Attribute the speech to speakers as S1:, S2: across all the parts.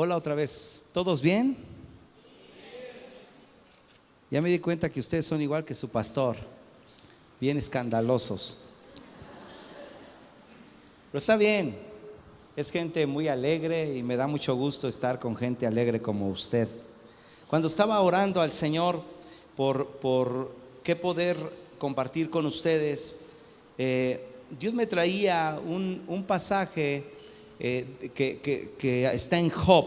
S1: Hola otra vez, ¿todos bien? Ya me di cuenta que ustedes son igual que su pastor, bien escandalosos. Pero está bien, es gente muy alegre y me da mucho gusto estar con gente alegre como usted. Cuando estaba orando al Señor por qué poder compartir con ustedes, Dios me traía un pasaje que está en Job.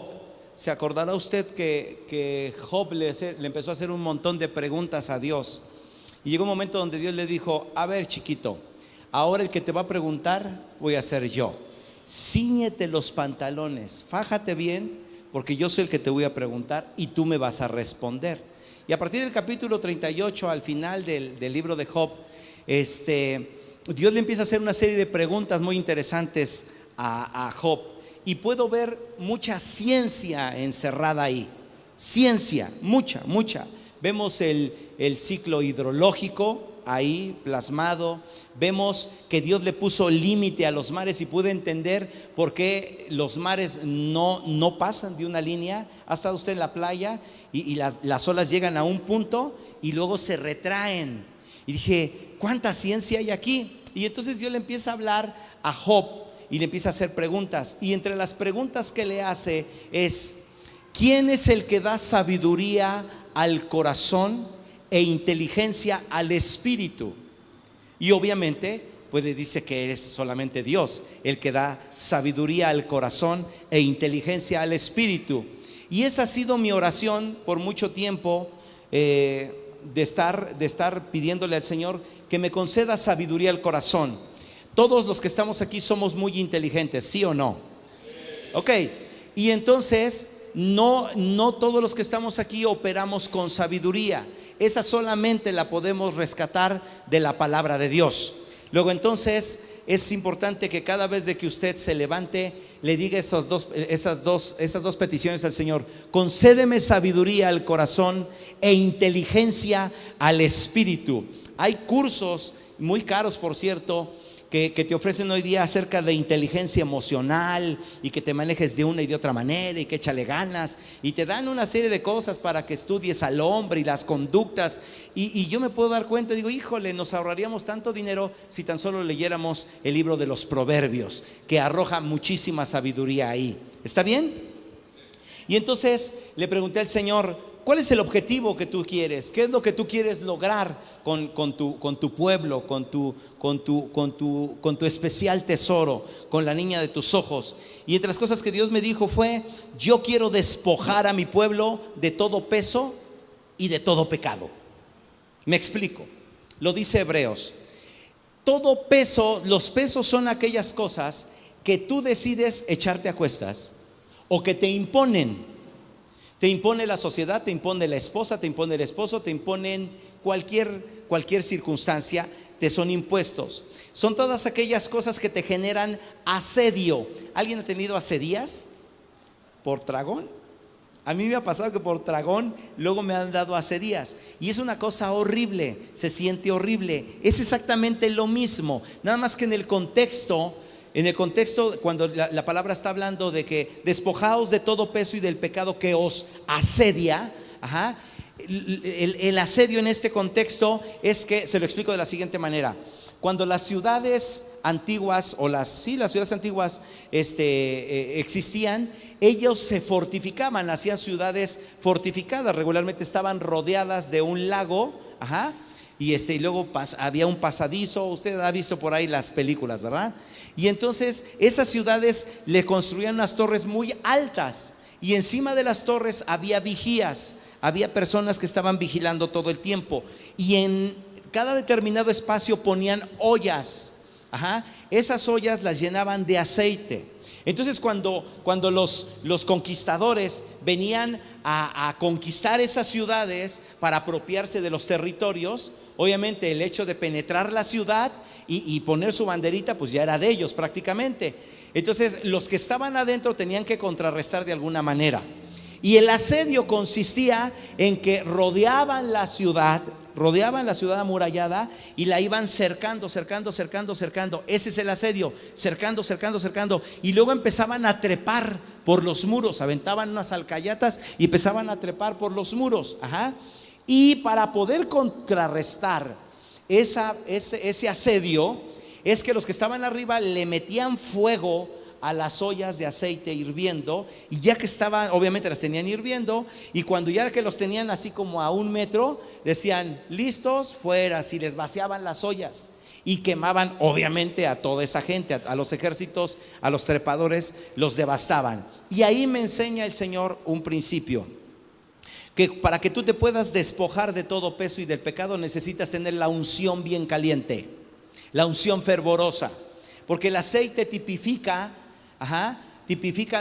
S1: Se acordará usted que Job le empezó a hacer un montón de preguntas a Dios. Y llegó un momento donde Dios le dijo: a ver, chiquito, ahora el que te va a preguntar voy a ser yo. Cíñete los pantalones, fájate bien, porque yo soy el que te voy a preguntar y tú me vas a responder. Y a partir del capítulo 38, al final del libro de Job, Dios le empieza a hacer una serie de preguntas muy interesantes a Job. Y puedo ver mucha ciencia encerrada ahí. Ciencia, mucha. Vemos el ciclo hidrológico ahí plasmado. Vemos que Dios le puso límite a los mares y pude entender por qué los mares no pasan de una línea. Ha estado usted en la playa y las olas llegan a un punto y luego se retraen. Y dije, ¿cuánta ciencia hay aquí? Y entonces Dios le empieza a hablar a Job y le empieza a hacer preguntas. Y entre las preguntas que le hace es: ¿quién es el que da sabiduría al corazón e inteligencia al espíritu? Y obviamente pues le dice que es solamente Dios el que da sabiduría al corazón e inteligencia al espíritu. Y esa ha sido mi oración por mucho tiempo, de estar pidiéndole al Señor que me conceda sabiduría al corazón. Todos los que estamos aquí somos muy inteligentes, ¿sí o no? Ok, y entonces no todos los que estamos aquí operamos con sabiduría. Esa solamente la podemos rescatar de la palabra de Dios. Luego entonces es importante que cada vez de que usted se levante le diga esas dos peticiones al Señor: concédeme sabiduría al corazón e inteligencia al espíritu. Hay cursos muy caros, por cierto, que te ofrecen hoy día acerca de inteligencia emocional y que te manejes de una y de otra manera y que échale ganas, y te dan una serie de cosas para que estudies al hombre y las conductas. Y yo me puedo dar cuenta, digo, híjole, nos ahorraríamos tanto dinero si tan solo leyéramos el libro de los Proverbios, que arroja muchísima sabiduría ahí. ¿Está bien? Y entonces le pregunté al Señor: ¿cuál es el objetivo que tú quieres? ¿Qué es lo que tú quieres lograr con tu pueblo, con tu especial tesoro, con la niña de tus ojos? Y entre las cosas que Dios me dijo fue: yo quiero despojar a mi pueblo de todo peso y de todo pecado. Me explico. Lo dice Hebreos. Todo peso, los pesos son aquellas cosas que tú decides echarte a cuestas o que te imponen. Te impone la sociedad, te impone la esposa, te impone el esposo, te imponen cualquier circunstancia, te son impuestos. Son todas aquellas cosas que te generan asedio. ¿Alguien ha tenido asedias por tragón? A mí me ha pasado que por tragón luego me han dado asedias y es una cosa horrible, se siente horrible. Es exactamente lo mismo, nada más que en el contexto, cuando la palabra está hablando de que despojaos de todo peso y del pecado que os asedia. El asedio en este contexto es que, se lo explico de la siguiente manera: cuando las ciudades antiguas las ciudades antiguas existían, ellos se fortificaban, hacían ciudades fortificadas, regularmente estaban rodeadas de un lago, y luego había un pasadizo. Usted ha visto por ahí las películas, ¿verdad? Y entonces esas ciudades le construían unas torres muy altas y encima de las torres había vigías, había personas que estaban vigilando todo el tiempo, y en cada determinado espacio ponían ollas. Esas ollas las llenaban de aceite. Entonces cuando los conquistadores venían a conquistar esas ciudades para apropiarse de los territorios, obviamente el hecho de penetrar la ciudad y poner su banderita pues ya era de ellos prácticamente. Entonces los que estaban adentro tenían que contrarrestar de alguna manera. Y el asedio consistía en que rodeaban la ciudad rodeaban la ciudad amurallada y la iban cercando. Ese es el asedio, cercando. Y luego empezaban a trepar por los muros, aventaban unas alcayatas y empezaban a trepar por los muros. Y para poder contrarrestar ese asedio, es que los que estaban arriba le metían fuego a las ollas de aceite hirviendo, y ya que estaban, obviamente las tenían hirviendo, y cuando ya que los tenían así como a 1 metro, decían: listos, fuera. Si les vaciaban las ollas y quemaban obviamente a toda esa gente, a los ejércitos, a los trepadores, los devastaban. Y ahí me enseña el Señor un principio, que para que tú te puedas despojar de todo peso y del pecado, necesitas tener la unción bien caliente, la unción fervorosa, porque el aceite tipifica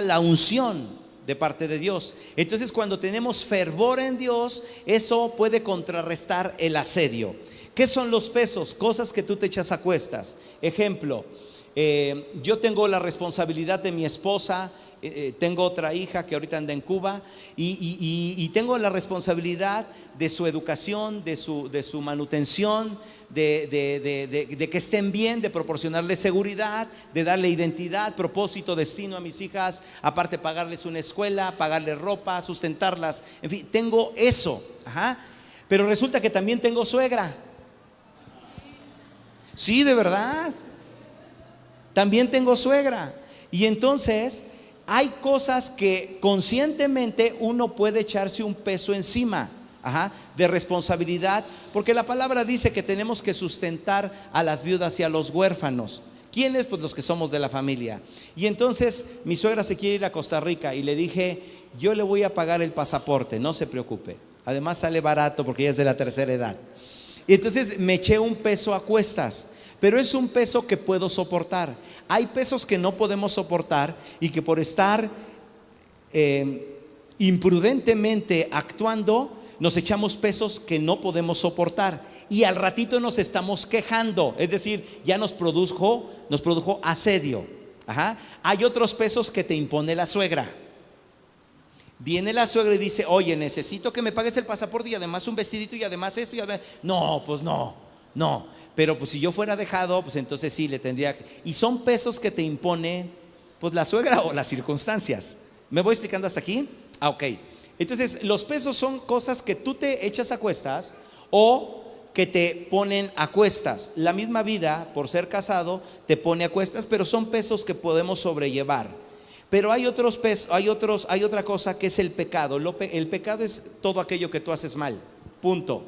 S1: la unción de parte de Dios. Entonces, cuando tenemos fervor en Dios, eso puede contrarrestar el asedio. ¿Qué son los pesos? Cosas que tú te echas a cuestas. Ejemplo, yo tengo la responsabilidad de mi esposa. Tengo otra hija que ahorita anda en Cuba, y tengo la responsabilidad de su educación, de su manutención, de que estén bien, de proporcionarles seguridad, de darle identidad, propósito, destino a mis hijas, aparte pagarles una escuela, pagarles ropa, sustentarlas, en fin, tengo eso. Pero resulta que también tengo suegra. Sí, de verdad, también tengo suegra. Y entonces hay cosas que conscientemente uno puede echarse un peso encima, de responsabilidad, porque la palabra dice que tenemos que sustentar a las viudas y a los huérfanos. ¿Quiénes? Pues los que somos de la familia. Y entonces mi suegra se quiere ir a Costa Rica, y le dije: yo le voy a pagar el pasaporte, no se preocupe. Además sale barato porque ella es de la tercera edad. Y entonces me eché un peso a cuestas, pero es un peso que puedo soportar. Hay pesos que no podemos soportar y que por estar imprudentemente actuando, nos echamos pesos que no podemos soportar, y al ratito nos estamos quejando, es decir, ya nos produjo asedio. Hay otros pesos que te impone la suegra. Viene la suegra y dice: oye, necesito que me pagues el pasaporte y además un vestidito y además esto y además... No, pues no, pero pues si yo fuera dejado, pues entonces sí le tendría que... Y son pesos que te impone pues la suegra o las circunstancias. ¿Me voy explicando hasta aquí? Ok. Entonces los pesos son cosas que tú te echas a cuestas o que te ponen a cuestas. La misma vida, por ser casado, te pone a cuestas, pero son pesos que podemos sobrellevar. Pero hay otros pesos, hay otra cosa que es el pecado. El pecado es todo aquello que tú haces mal, punto.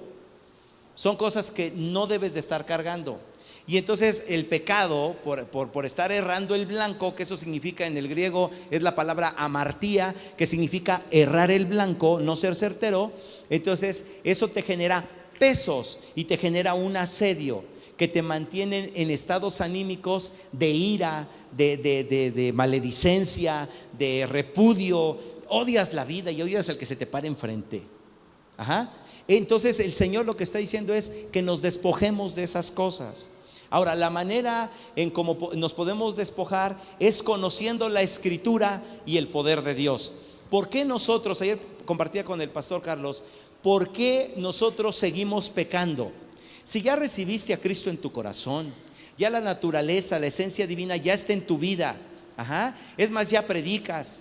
S1: Son cosas que no debes de estar cargando. Y entonces el pecado, por estar errando el blanco, que eso significa en el griego, es la palabra amartía, que significa errar el blanco, no ser certero. Entonces eso te genera pesos y te genera un asedio que te mantienen en estados anímicos de ira, de maledicencia, de repudio. Odias la vida y odias al que se te para enfrente. Entonces el Señor lo que está diciendo es que nos despojemos de esas cosas. Ahora, la manera en cómo nos podemos despojar es conociendo la Escritura y el poder de Dios. ¿Por qué nosotros, ayer compartía con el pastor Carlos, por qué nosotros seguimos pecando? Si ya recibiste a Cristo en tu corazón, ya la naturaleza, la esencia divina ya está en tu vida. Es más, ya predicas,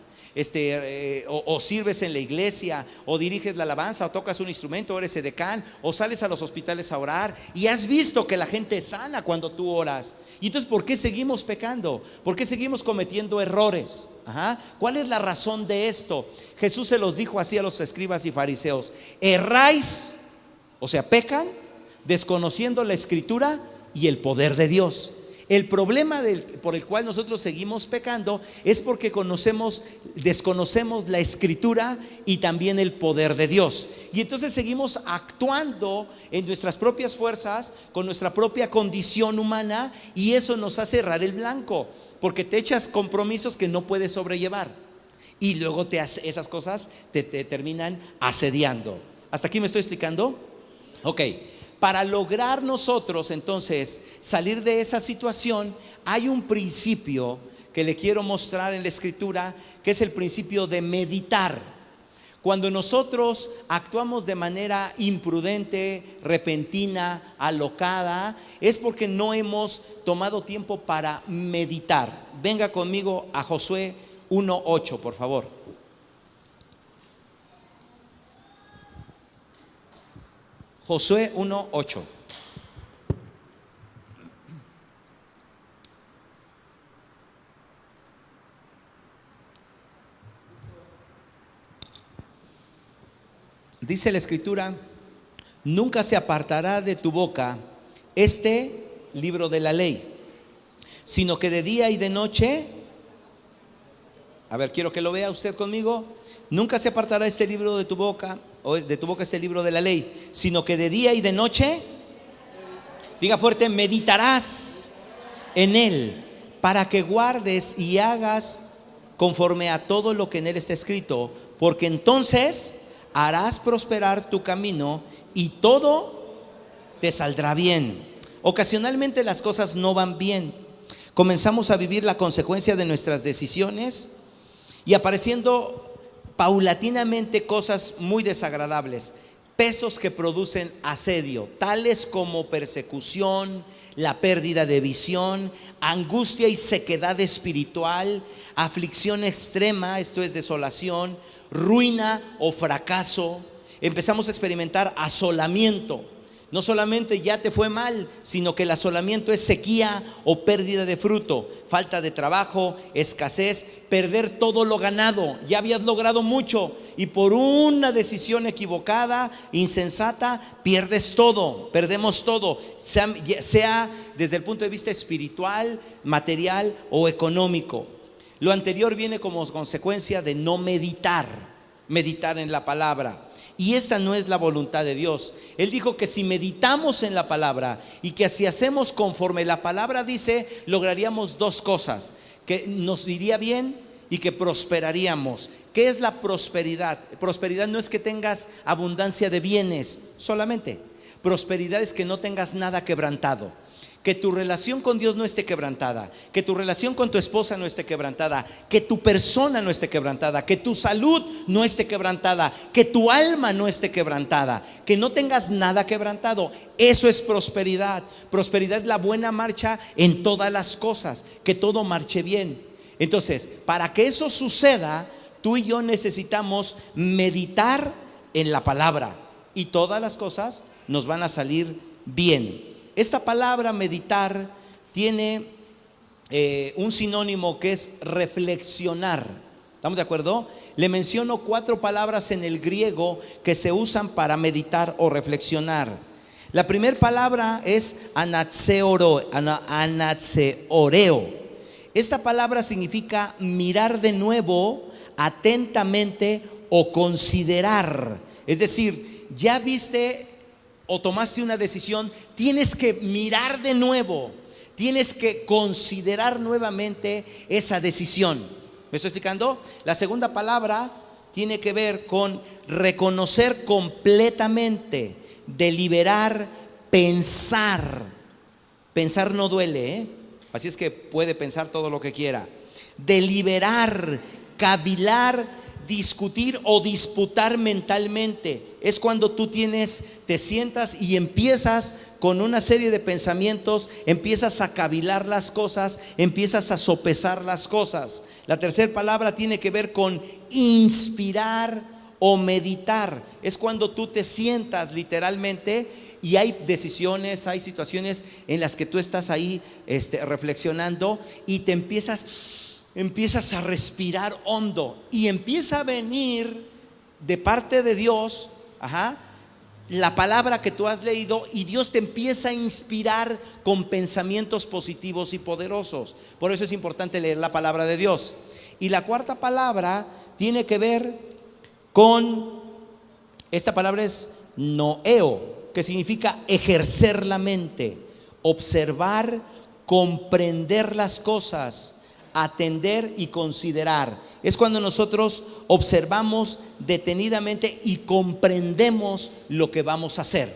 S1: o sirves en la iglesia, o diriges la alabanza, o tocas un instrumento, o eres edecán, o sales a los hospitales a orar, y has visto que la gente es sana cuando tú oras. Y entonces, ¿por qué seguimos pecando? ¿Por qué seguimos cometiendo errores? ¿Cuál es la razón de esto? Jesús se los dijo así a los escribas y fariseos: erráis, o sea, pecan, desconociendo la Escritura y el poder de Dios. El problema por el cual nosotros seguimos pecando es porque desconocemos la Escritura y también el poder de Dios. Y entonces seguimos actuando en nuestras propias fuerzas, con nuestra propia condición humana, y eso nos hace errar el blanco, porque te echas compromisos que no puedes sobrellevar. Y luego esas cosas te terminan asediando. ¿Hasta aquí me estoy explicando? Ok. Para lograr nosotros entonces salir de esa situación, hay un principio que le quiero mostrar en la Escritura, que es el principio de meditar. Cuando nosotros actuamos de manera imprudente, repentina, alocada, es porque no hemos tomado tiempo para meditar. Venga conmigo a Josué 1:8, por favor. Josué 1:8. Dice la Escritura: nunca se apartará de tu boca este libro de la ley, sino que de día y de noche, a ver, quiero que lo vea usted conmigo, nunca se apartará este libro de tu boca, o de tu boca este libro de la ley, sino que de día y de noche, diga fuerte, meditarás en él, para que guardes y hagas conforme a todo lo que en él está escrito, porque entonces harás prosperar tu camino y todo te saldrá bien. Ocasionalmente las cosas no van bien. Comenzamos a vivir la consecuencia de nuestras decisiones y apareciendo paulatinamente cosas muy desagradables, pesos que producen asedio, tales como persecución, la pérdida de visión, angustia y sequedad espiritual, aflicción extrema, esto es desolación, ruina o fracaso. Empezamos a experimentar asolamiento. No solamente ya te fue mal, sino que el asolamiento es sequía o pérdida de fruto, falta de trabajo, escasez, perder todo lo ganado. Ya habías logrado mucho y por una decisión equivocada, insensata, pierdes todo, perdemos todo, sea desde el punto de vista espiritual, material o económico. Lo anterior viene como consecuencia de no meditar en la palabra. Y esta no es la voluntad de Dios. Él dijo que si meditamos en la palabra y que si hacemos conforme la palabra dice, lograríamos dos cosas: que nos iría bien y que prosperaríamos. ¿Qué es la prosperidad? Prosperidad no es que tengas abundancia de bienes solamente. Prosperidad es que no tengas nada quebrantado, que tu relación con Dios no esté quebrantada, que tu relación con tu esposa no esté quebrantada, que tu persona no esté quebrantada, que tu salud no esté quebrantada, que tu alma no esté quebrantada, que no tengas nada quebrantado. Eso es prosperidad. Prosperidad es la buena marcha en todas las cosas, que todo marche bien. Entonces, para que eso suceda, tú y yo necesitamos meditar en la palabra y todas las cosas nos van a salir bien. Esta palabra meditar tiene un sinónimo que es reflexionar. ¿Estamos de acuerdo? Le menciono 4 palabras en el griego que se usan para meditar o reflexionar. La primera palabra es anatseoreo. Esta palabra significa mirar de nuevo, atentamente o considerar. Es decir, ya viste o tomaste una decisión, tienes que mirar de nuevo, tienes que considerar nuevamente esa decisión. ¿Me estoy explicando? La segunda palabra tiene que ver con reconocer completamente, deliberar, pensar. Pensar no duele, ¿eh? Así es que puede pensar todo lo que quiera. Deliberar, cavilar, discutir o disputar mentalmente. Es cuando tú te sientas y empiezas con una serie de pensamientos, empiezas a cavilar las cosas, empiezas a sopesar las cosas. La tercera palabra tiene que ver con inspirar o meditar. Es cuando tú te sientas literalmente y hay decisiones, hay situaciones en las que tú estás ahí reflexionando y te empiezas a respirar hondo y empieza a venir de parte de Dios, la palabra que tú has leído, y Dios te empieza a inspirar con pensamientos positivos y poderosos. Por eso es importante leer la palabra de Dios. Y la cuarta palabra tiene que ver con, esta palabra es noeo, que significa ejercer la mente, observar, comprender las cosas, atender y considerar. Es cuando nosotros observamos detenidamente y comprendemos lo que vamos a hacer.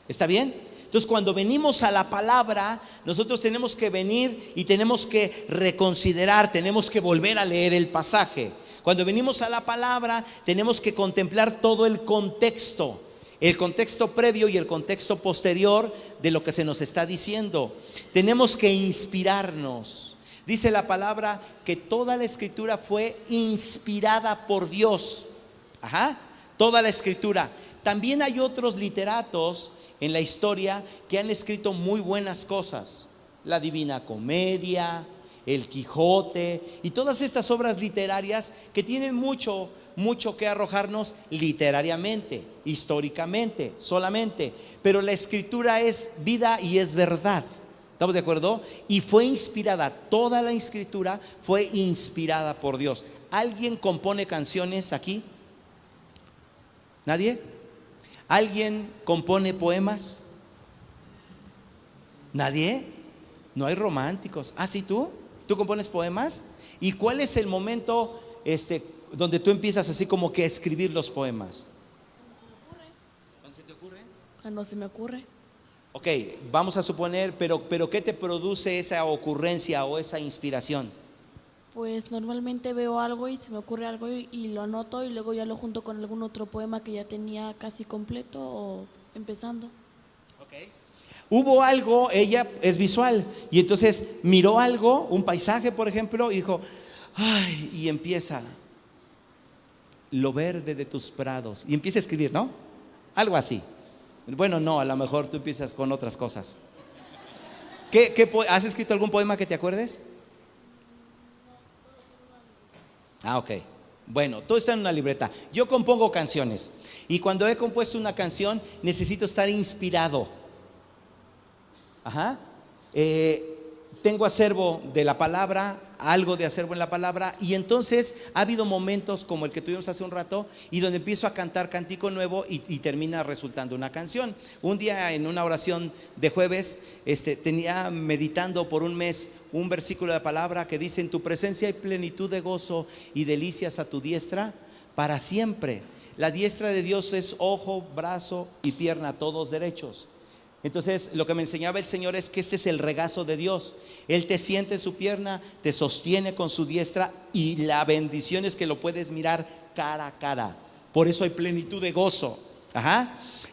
S1: ¿Está bien? Entonces, cuando venimos a la palabra, nosotros tenemos que venir y tenemos que reconsiderar, tenemos que volver a leer el pasaje. Cuando venimos a la palabra, tenemos que contemplar todo el contexto previo y el contexto posterior de lo que se nos está diciendo. Tenemos que inspirarnos. Dice la palabra que toda la escritura fue inspirada por Dios. Toda la escritura. También hay otros literatos en la historia que han escrito muy buenas cosas. La Divina Comedia, el Quijote y todas estas obras literarias que tienen mucho que arrojarnos literariamente, históricamente, solamente. Pero la escritura es vida y es verdad. ¿Estamos de acuerdo? Y fue inspirada, toda la escritura fue inspirada por Dios. ¿Alguien compone canciones aquí? ¿Nadie? ¿Alguien compone poemas? ¿Nadie? No hay románticos. ¿Ah, sí, tú? ¿Tú compones poemas? ¿Y cuál es el momento donde tú empiezas así como que a escribir los poemas? ¿Cuándo se te ocurre?
S2: Cuando se me ocurre.
S1: Ok, vamos a suponer, pero ¿qué te produce esa ocurrencia o esa inspiración?
S2: Pues normalmente veo algo y se me ocurre algo y lo anoto y luego ya lo junto con algún otro poema que ya tenía casi completo o empezando.
S1: Okay. Hubo algo, ella es visual y entonces miró algo, un paisaje por ejemplo, y dijo, ay, y empieza, lo verde de tus prados, y empieza a escribir, ¿no? Algo así. Bueno, no, a lo mejor tú empiezas con otras cosas. ¿Has escrito algún poema que te acuerdes? Ok. Bueno, todo está en una libreta. Yo compongo canciones y cuando he compuesto una canción necesito estar inspirado. Tengo acervo de la palabra, algo de acervo en la palabra, y entonces ha habido momentos como el que tuvimos hace un rato y donde empiezo a cantar cántico nuevo y termina resultando una canción. Un día en una oración de jueves tenía meditando por un mes un versículo de la palabra que dice: en tu presencia hay plenitud de gozo y delicias a tu diestra para siempre. La diestra de Dios es ojo, brazo y pierna, todos derechos. Entonces lo que me enseñaba el Señor es que este es el regazo de Dios. Él te siente en su pierna, te sostiene con su diestra y la bendición es que lo puedes mirar cara a cara. Por eso hay plenitud de gozo.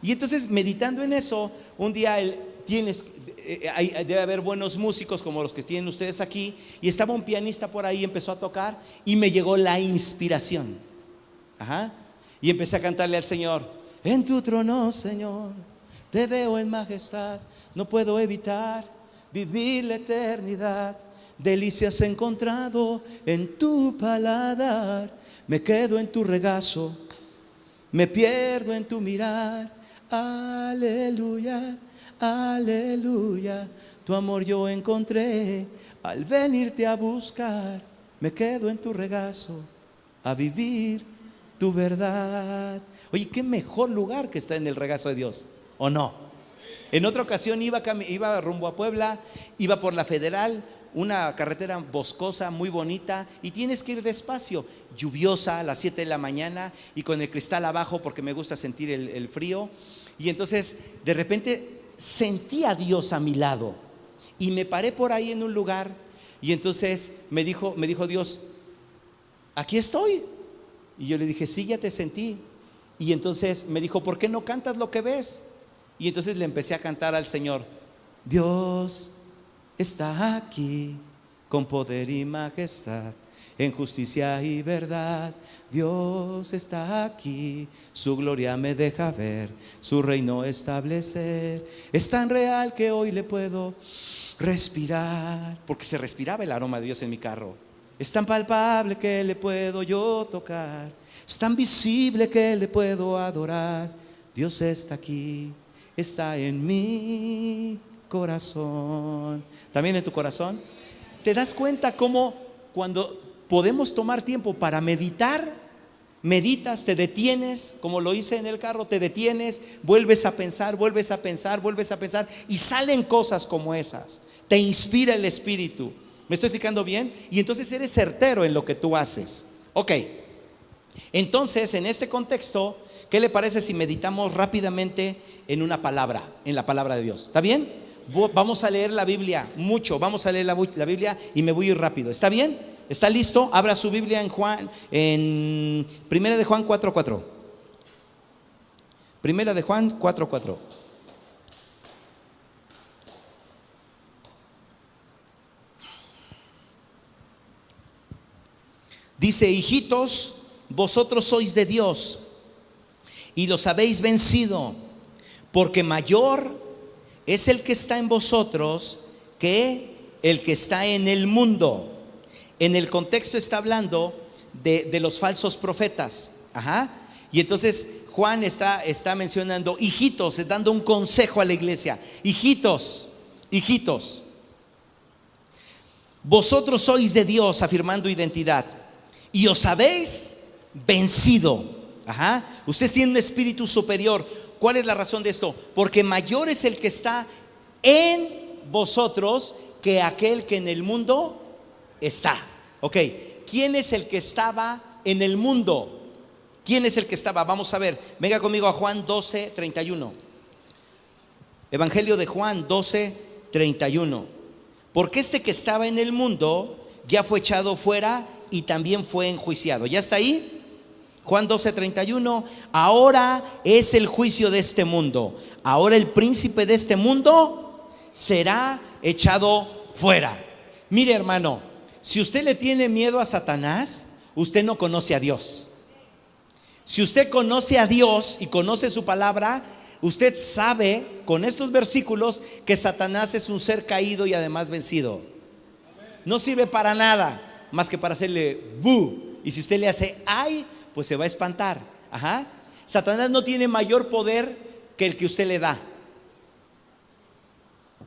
S1: Y entonces meditando en eso, un día debe haber buenos músicos como los que tienen ustedes aquí, y estaba un pianista por ahí, empezó a tocar y me llegó la inspiración. Y empecé a cantarle al Señor: en tu trono, Señor, te veo en majestad, no puedo evitar vivir la eternidad. Delicias he encontrado en tu paladar, me quedo en tu regazo, me pierdo en tu mirar. Aleluya, aleluya, tu amor yo encontré al venirte a buscar. Me quedo en tu regazo a vivir tu verdad. Oye, qué mejor lugar que estar en el regazo de Dios, ¿o no? En otra ocasión iba rumbo a Puebla, iba por la Federal, una carretera boscosa muy bonita, y tienes que ir despacio, lluviosa a las 7 de la mañana y con el cristal abajo porque me gusta sentir el frío. Y entonces de repente sentí a Dios a mi lado y me paré por ahí en un lugar y entonces me dijo Dios: aquí estoy. Y yo le dije: sí, ya te sentí. Y entonces me dijo: ¿por qué no cantas lo que ves? Y entonces le empecé a cantar al Señor: Dios está aquí con poder y majestad, en justicia y verdad. Dios está aquí, su gloria me deja ver, su reino establecer. Es tan real que hoy le puedo respirar, porque se respiraba el aroma de Dios en mi carro. Es tan palpable que le puedo yo tocar, es tan visible que le puedo adorar. Dios está aquí, está en mi corazón. ¿También en tu corazón? ¿Te das cuenta cómo cuando podemos tomar tiempo para meditar, meditas, te detienes, como lo hice en el carro, te detienes, vuelves a pensar, vuelves a pensar, vuelves a pensar, y salen cosas como esas? Te inspira el Espíritu. ¿Me estoy explicando bien? Y entonces eres certero en lo que tú haces. Ok, entonces en este contexto, ¿qué le parece si meditamos rápidamente en una palabra, en la palabra de Dios? ¿Está bien? Vamos a leer la Biblia mucho, vamos a leer la Biblia y me voy a ir rápido. ¿Está bien? ¿Está listo? Abra su Biblia en Juan, en Primera de Juan 4:4. Primera de Juan 4:4. Dice: hijitos, vosotros sois de Dios y los habéis vencido, porque mayor es el que está en vosotros que el que está en el mundo. En el contexto está hablando de los falsos profetas. Ajá. Y entonces Juan está mencionando hijitos, dando un consejo a la iglesia. Hijitos, hijitos, vosotros sois de Dios, afirmando identidad, y os habéis vencido. Ajá. Ustedes tienen un espíritu superior. ¿Cuál es la razón de esto? Porque mayor es el que está en vosotros que aquel que en el mundo está. Ok, ¿quién es el que estaba en el mundo? ¿Quién es el que estaba? Vamos a ver, venga conmigo a Juan 12:31. Evangelio de Juan 12:31. Porque este que estaba en el mundo ya fue echado fuera y también fue enjuiciado. ¿Ya está ahí? Juan 12:31. Ahora es el juicio de este mundo. Ahora el príncipe de este mundo será echado fuera. Mire, hermano, si usted le tiene miedo a Satanás, usted no conoce a Dios. Si usted conoce a Dios y conoce su palabra, usted sabe con estos versículos que Satanás es un ser caído y además vencido. No sirve para nada más que para hacerle bu. Y si usted le hace ay, pues se va a espantar. Ajá. Satanás no tiene mayor poder que el que usted le da.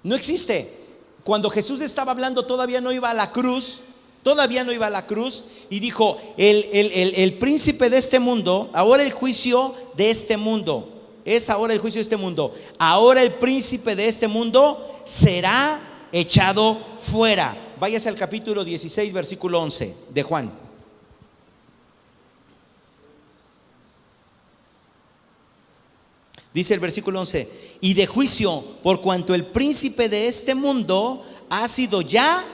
S1: No existe. Cuando Jesús estaba hablando todavía no iba a la cruz. Todavía no iba a la cruz y dijo: el príncipe de este mundo, ahora el juicio de este mundo. Es ahora el juicio de este mundo. Ahora el príncipe de este mundo será echado fuera. Váyase al capítulo 16, versículo 11 de Juan. Dice el versículo 11: y de juicio, por cuanto el príncipe de este mundo ha sido ya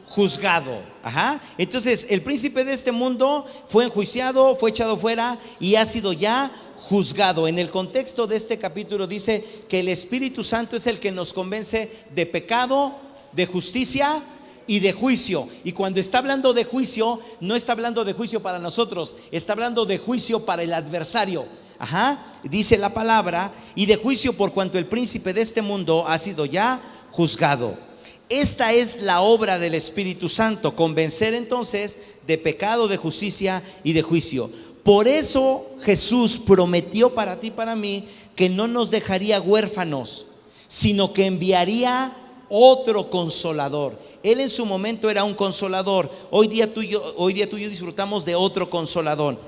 S1: juzgado. Ajá. Entonces el príncipe de este mundo fue enjuiciado, fue echado fuera y ha sido ya juzgado. En el contexto de este capítulo dice que el Espíritu Santo es el que nos convence de pecado, de justicia y de juicio. Y cuando está hablando de juicio, no está hablando de juicio para nosotros, está hablando de juicio para el adversario. Ajá. Dice la palabra: y de juicio por cuanto el príncipe de este mundo ha sido ya juzgado. Esta es la obra del Espíritu Santo, convencer entonces de pecado, de justicia y de juicio. Por eso Jesús prometió para ti y para mí que no nos dejaría huérfanos, sino que enviaría otro consolador. Él en su momento era un consolador. Hoy día tú y yo disfrutamos de otro consolador.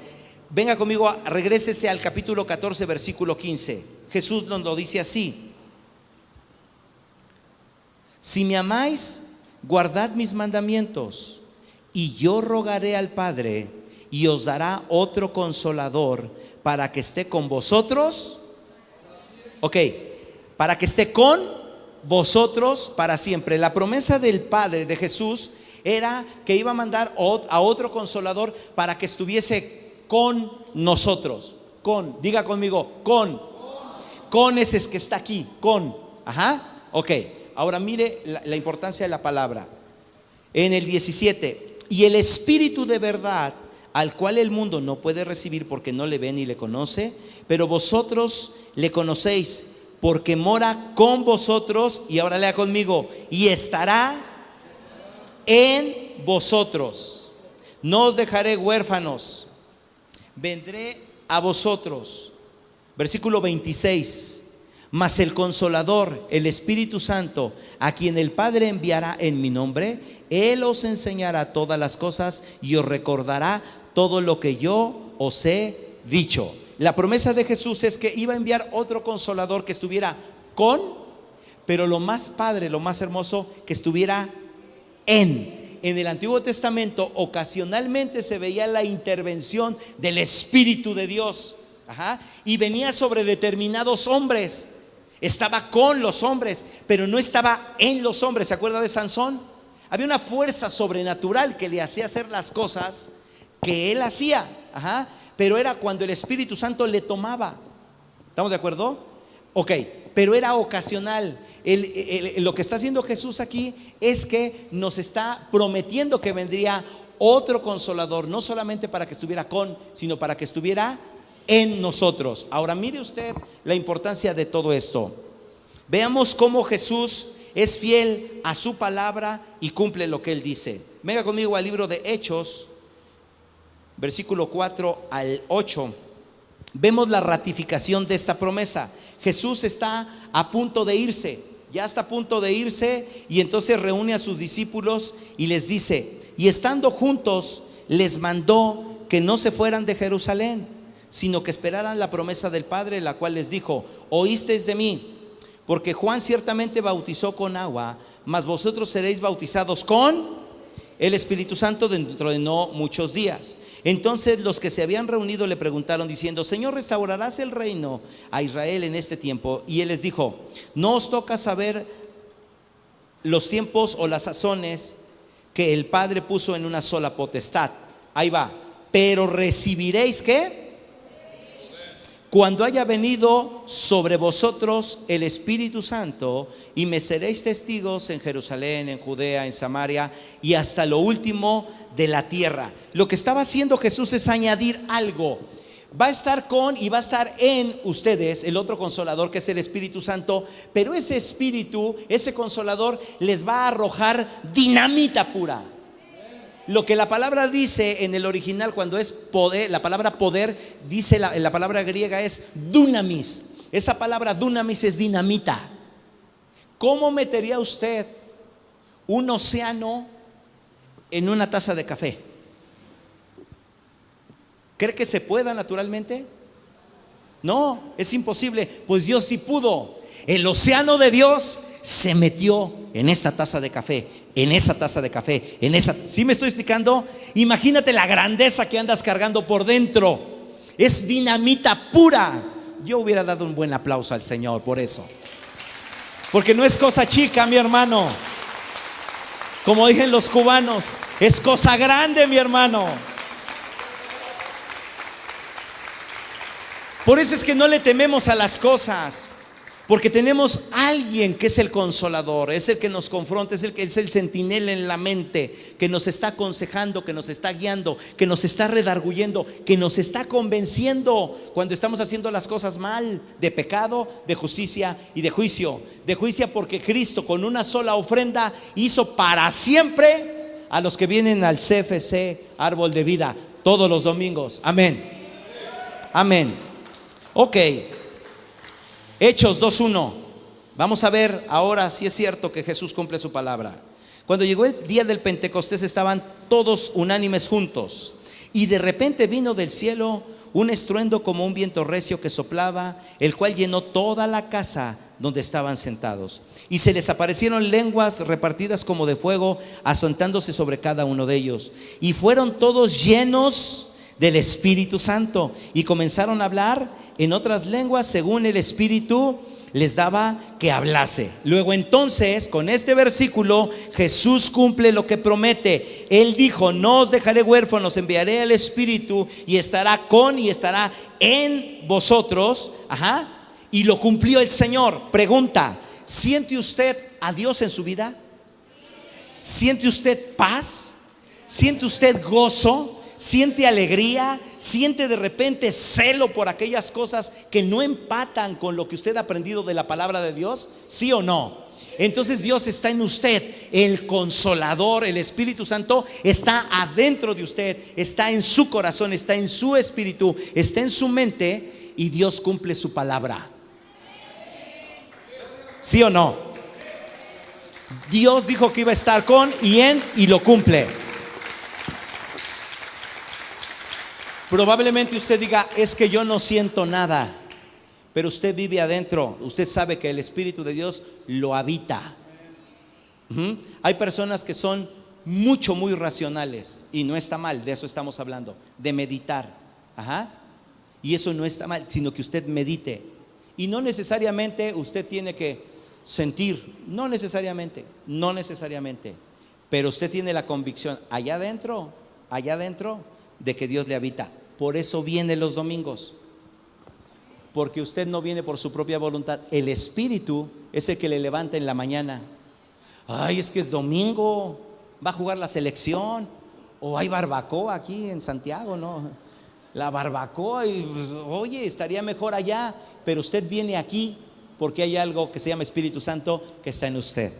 S1: Venga conmigo, regrésese al capítulo 14, versículo 15. Jesús nos lo dice así: si me amáis, guardad mis mandamientos, y yo rogaré al Padre, y os dará otro consolador para que esté con vosotros. Ok, para que esté con vosotros para siempre. La promesa del Padre de Jesús era que iba a mandar a otro consolador para que estuviese con nosotros. Diga conmigo, con ese es que está aquí, ajá, ok. Ahora mire la importancia de la palabra. En el 17: y el Espíritu de verdad, al cual el mundo no puede recibir porque no le ve ni le conoce, pero vosotros le conocéis porque mora con vosotros. Y ahora lea conmigo: y estará en vosotros. No os dejaré huérfanos, vendré a vosotros. Versículo 26: mas el Consolador, el Espíritu Santo, a quien el Padre enviará en mi nombre, Él os enseñará todas las cosas y os recordará todo lo que yo os he dicho. La promesa de Jesús es que iba a enviar otro Consolador que estuviera pero lo más padre, lo más hermoso, que estuviera en el Antiguo Testamento ocasionalmente se veía la intervención del Espíritu de Dios. Ajá. Y venía sobre determinados hombres. Estaba con los hombres, pero no estaba en los hombres. ¿Se acuerda de Sansón? Había una fuerza sobrenatural que le hacía hacer las cosas que él hacía. Pero era cuando el Espíritu Santo le tomaba. ¿Estamos de acuerdo? Ok, pero era ocasional. Lo que está haciendo Jesús aquí es que nos está prometiendo que vendría otro consolador, no solamente para que estuviera con, sino para que estuviera en nosotros. Ahora mire usted la importancia de todo esto. Veamos cómo Jesús es fiel a su palabra y cumple lo que él dice. Venga conmigo al libro de Hechos, versículo 4 al 8. Vemos la ratificación de esta promesa. Jesús está a punto de irse, ya está a punto de irse, y entonces reúne a sus discípulos y les dice: y estando juntos les mandó que no se fueran de Jerusalén, sino que esperaran la promesa del Padre, la cual les dijo: oísteis de mí, porque Juan ciertamente bautizó con agua, mas vosotros seréis bautizados con el Espíritu Santo dentro de no muchos días. Entonces los que se habían reunido le preguntaron diciendo: Señor, ¿restaurarás el reino a Israel en este tiempo? Y él les dijo: no os toca saber los tiempos o las sazones que el Padre puso en una sola potestad. Ahí va. Pero recibiréis, ¿qué? Cuando haya venido sobre vosotros el Espíritu Santo, y me seréis testigos en Jerusalén, en Judea, en Samaria y hasta lo último de la tierra. Lo que estaba haciendo Jesús es añadir algo. Va a estar con y va a estar en ustedes el otro consolador, que es el Espíritu Santo, pero ese Espíritu, ese consolador, les va a arrojar dinamita pura. Lo que la palabra dice en el original cuando es poder, la palabra poder, dice la palabra griega es dunamis. Esa palabra dunamis es dinamita. ¿Cómo metería usted un océano en una taza de café? ¿Cree que se pueda naturalmente? No, es imposible. Pues Dios sí pudo. El océano de Dios se metió en esta taza de café, en esa taza de café, en esa. ¿Sí me estoy explicando? Imagínate la grandeza que andas cargando por dentro. Es dinamita pura. Yo hubiera dado un buen aplauso al Señor por eso, porque no es cosa chica, mi hermano. Como dicen los cubanos, es cosa grande, mi hermano. Por eso es que no le tememos a las cosas, porque tenemos a alguien que es el consolador, es el que nos confronta, es el centinela en la mente, que nos está aconsejando, que nos está guiando, que nos está redarguyendo, que nos está convenciendo cuando estamos haciendo las cosas mal, de pecado, de justicia y de juicio. De juicio porque Cristo con una sola ofrenda hizo para siempre a los que vienen al CFC Árbol de Vida todos los domingos. Amén. Amén. Ok. Hechos 2:1. Vamos a ver ahora si es cierto que Jesús cumple su palabra. Cuando llegó el día del Pentecostés, estaban todos unánimes juntos, y de repente vino del cielo un estruendo como un viento recio que soplaba, el cual llenó toda la casa donde estaban sentados. Y se les aparecieron lenguas repartidas como de fuego, asentándose sobre cada uno de ellos. Y fueron todos llenos del Espíritu Santo, y comenzaron a hablar en otras lenguas según el Espíritu les daba que hablase. Luego entonces, con este versículo, Jesús cumple lo que promete. Él dijo: no os dejaré huérfanos, enviaré al Espíritu, y estará con y estará en vosotros. Y lo cumplió el Señor. Pregunta: ¿siente usted a Dios en su vida? ¿Siente usted paz? ¿Siente usted gozo? ¿Siente alegría? ¿Siente de repente celo por aquellas cosas que no empatan con lo que usted ha aprendido de la palabra de Dios? ¿Sí o no? Entonces Dios está en usted. El consolador, el Espíritu Santo, está adentro de usted, está en su corazón, está en su espíritu, está en su mente, y Dios cumple su palabra. ¿Sí o no? Dios dijo que iba a estar con y en, y lo cumple. Probablemente usted diga: es que yo no siento nada. Pero usted vive adentro. Usted sabe que el Espíritu de Dios lo habita. Hay personas que son muy racionales, y no está mal, de eso estamos hablando, de meditar. Y eso no está mal, sino que usted medite. Y no necesariamente usted tiene que sentir, no necesariamente. pero usted tiene la convicción allá adentro de que Dios le habita. Por eso viene los domingos, porque usted no viene por su propia voluntad. El Espíritu es el que le levanta en la mañana. Ay, es que es domingo, va a jugar la selección, o hay barbacoa aquí en Santiago, ¿no? La barbacoa, y pues, oye, estaría mejor allá, pero usted viene aquí porque hay algo que se llama Espíritu Santo que está en usted.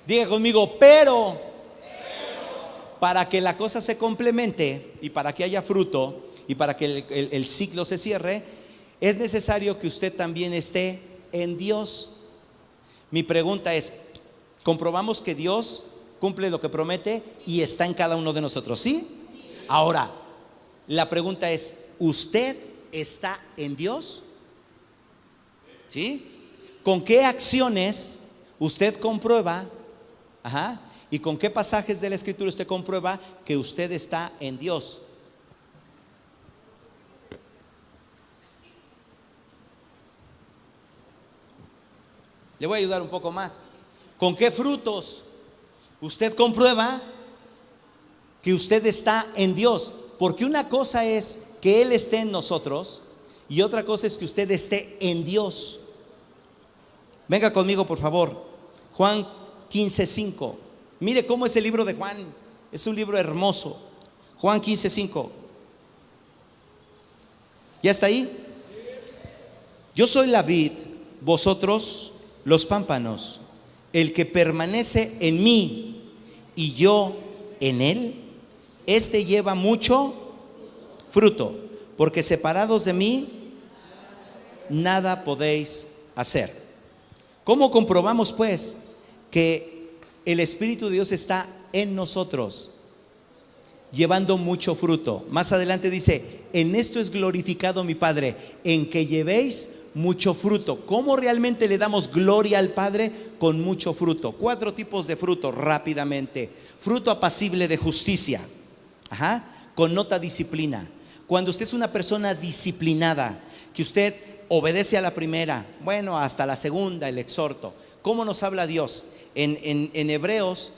S1: Diga conmigo, pero para que la cosa se complemente y para que haya fruto y para que el ciclo se cierre, es necesario que usted también esté en Dios. Mi pregunta es, ¿comprobamos que Dios cumple lo que promete y está en cada uno de nosotros? ¿Sí? Ahora, la pregunta es, ¿usted está en Dios? ¿Sí? ¿Con qué acciones usted comprueba? ¿Y con qué pasajes de la Escritura usted comprueba que usted está en Dios? Le voy a ayudar un poco más. ¿Con qué frutos usted comprueba que usted está en Dios? Porque una cosa es que Él esté en nosotros y otra cosa es que usted esté en Dios. Venga conmigo, por favor. Juan 15:5. Mire cómo es el libro de Juan. Es un libro hermoso. Juan 15:5. ¿Ya está ahí? Yo soy la vid, vosotros los pámpanos. El que permanece en mí y yo en él, este lleva mucho fruto, porque separados de mí nada podéis hacer. ¿Cómo comprobamos pues que el Espíritu de Dios está en nosotros? Llevando mucho fruto. Más adelante dice, en esto es glorificado mi Padre, en que llevéis mucho fruto. ¿Cómo realmente le damos gloria al Padre? Con mucho fruto. 4 tipos de fruto rápidamente. Fruto apacible de justicia, connota disciplina. Cuando usted es una persona disciplinada, que usted obedece a la primera, bueno, hasta la segunda, el exhorto. ¿Cómo nos habla Dios? En Hebreos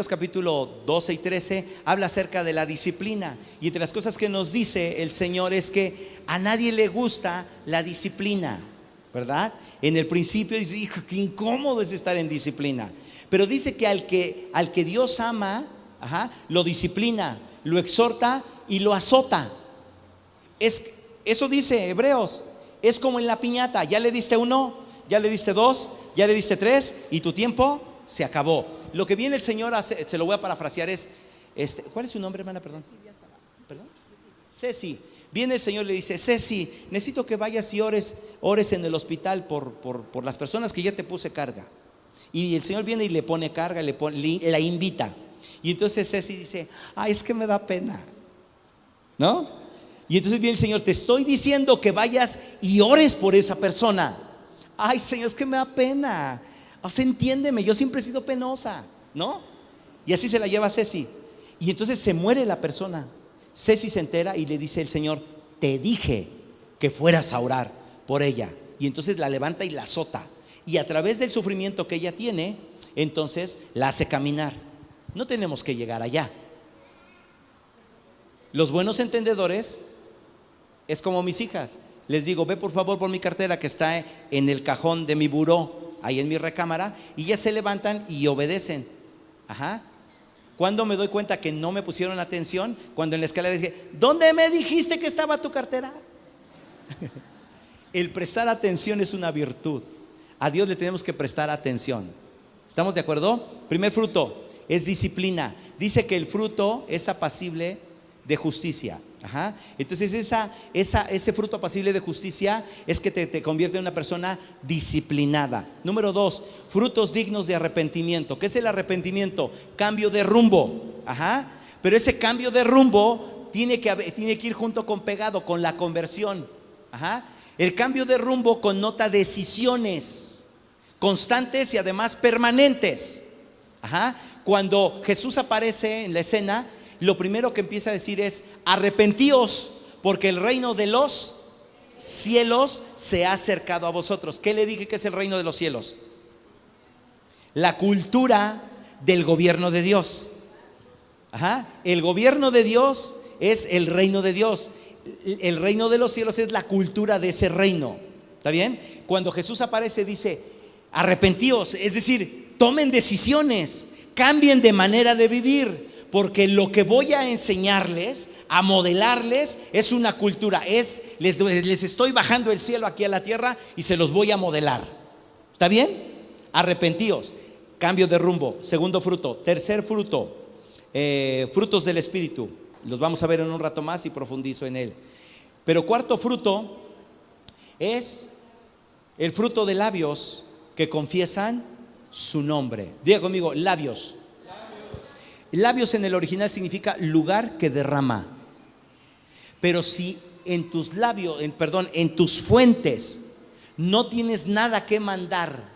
S1: capítulo 12 y 13 habla acerca de la disciplina, y entre las cosas que nos dice el Señor es que a nadie le gusta la disciplina, ¿verdad? En el principio dice, hijo, qué incómodo es estar en disciplina, pero dice que al que Dios ama, lo disciplina, lo exhorta y lo azota. Eso dice Hebreos. Es como en la piñata, ya le diste 1, ya le diste 2, ya le diste 3 y tu tiempo se acabó. Lo que viene el Señor a hacer, se lo voy a parafrasear, es ¿cuál es su nombre, hermana? Perdón. Ceci. Viene el Señor y le dice, Ceci, necesito que vayas y ores en el hospital por las personas que ya te puse carga. Y el Señor viene y le pone carga, la invita. Y entonces Ceci dice, ay, es que me da pena, ¿no? Y entonces viene el Señor, te estoy diciendo que vayas y ores por esa persona. Ay, Señor, es que me da pena. O sea, entiéndeme, yo siempre he sido penosa, ¿no? Y así se la lleva Ceci. Y entonces se muere la persona. Ceci se entera y le dice el Señor, te dije que fueras a orar por ella. Y entonces la levanta y la azota. Y a través del sufrimiento que ella tiene, entonces la hace caminar. No tenemos que llegar allá. Los buenos entendedores es como mis hijas. Les digo, ve por favor por mi cartera que está en el cajón de mi buró, ahí en mi recámara, y ellas se levantan y obedecen. Cuando me doy cuenta que no me pusieron atención, cuando en la escalera dije, ¿dónde me dijiste que estaba tu cartera? El prestar atención es una virtud. A Dios le tenemos que prestar atención. ¿Estamos de acuerdo? Primer fruto es disciplina. Dice que el fruto es apacible de justicia. Entonces ese fruto apacible de justicia es que te convierte en una persona disciplinada. Número 2, frutos dignos de arrepentimiento. ¿Qué es el arrepentimiento? Cambio de rumbo. Pero ese cambio de rumbo tiene que ir junto con pegado con la conversión. El cambio de rumbo connota decisiones constantes y además permanentes. Cuando Jesús aparece en la escena, lo primero que empieza a decir es, arrepentíos, porque el reino de los cielos se ha acercado a vosotros. ¿Qué le dije que es el reino de los cielos? La cultura del gobierno de Dios. Ajá. El gobierno de Dios es el reino de Dios. El reino de los cielos es la cultura de ese reino. ¿Está bien? Cuando Jesús aparece dice, arrepentíos, es decir, tomen decisiones, cambien de manera de vivir, porque lo que voy a enseñarles, a modelarles, es una cultura, les estoy bajando el cielo aquí a la tierra y se los voy a modelar. ¿Está bien? Arrepentíos, cambio de rumbo. Segundo fruto. Tercer fruto, frutos del Espíritu. Los vamos a ver en un rato más y profundizo en él. Pero cuarto fruto es el fruto de labios que confiesan su nombre. Diga conmigo, labios. Labios en el original significa lugar que derrama. Pero si en tus labios, en tus fuentes no tienes nada que mandar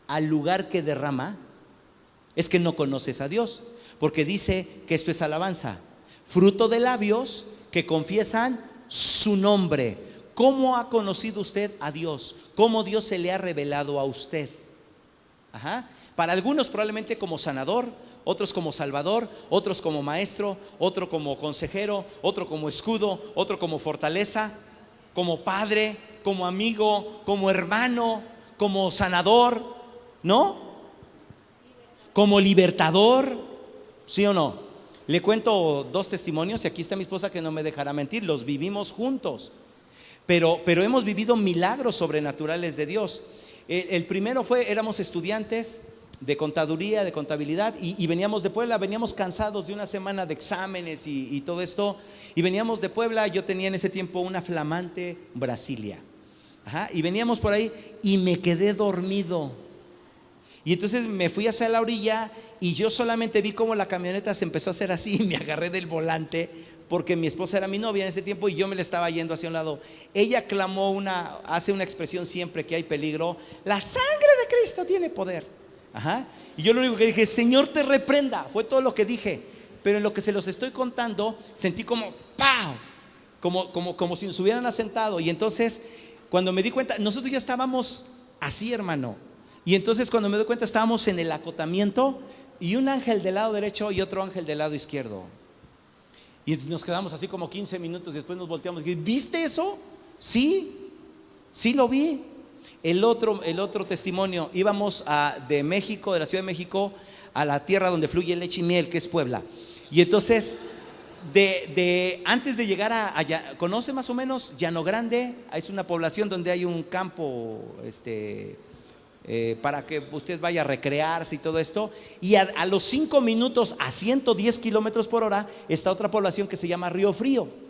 S1: al lugar que derrama, es que no conoces a Dios, porque dice que esto es alabanza. Fruto de labios que confiesan su nombre. ¿Cómo ha conocido usted a Dios? ¿Cómo Dios se le ha revelado a usted? Ajá. Para algunos probablemente como sanador, otros como salvador, otros como maestro, otro como consejero, otro como escudo, otro como fortaleza, como padre, como amigo, como hermano, como sanador, ¿no? Como libertador, ¿sí o no? Le cuento dos testimonios y aquí está mi esposa que no me dejará mentir, los vivimos juntos, pero hemos vivido milagros sobrenaturales de Dios. El primero fue, éramos estudiantes de contaduría, de contabilidad y veníamos de Puebla, veníamos cansados de una semana de exámenes y todo esto, y veníamos de Puebla. Yo tenía en ese tiempo una flamante Brasilia. Ajá, y veníamos por ahí y me quedé dormido. Y entonces me fui hacia la orilla y yo solamente vi cómo la camioneta se empezó a hacer así y me agarré del volante porque mi esposa era mi novia en ese tiempo y yo me la estaba yendo hacia un lado. Ella clamó hace una expresión siempre que hay peligro: la sangre de Cristo tiene poder. Ajá. Y yo lo único que dije: Señor te reprenda, fue todo lo que dije. Pero en lo que se los estoy contando sentí como ¡pau! Como si nos hubieran asentado. Y entonces cuando me di cuenta, nosotros ya estábamos así, hermano. Y entonces cuando me doy cuenta estábamos en el acotamiento y un ángel del lado derecho y otro ángel del lado izquierdo. Y nos quedamos así como 15 minutos. Después nos volteamos y dije: ¿viste eso? Sí, sí lo vi. El otro testimonio, íbamos de México, de la Ciudad de México, a la tierra donde fluye leche y miel, que es Puebla. Y entonces, antes de llegar allá, ¿conoce más o menos Llano Grande? Es una población donde hay un campo para que usted vaya a recrearse y todo esto. Y a los 5 minutos, a 110 kilómetros por hora, está otra población que se llama Río Frío.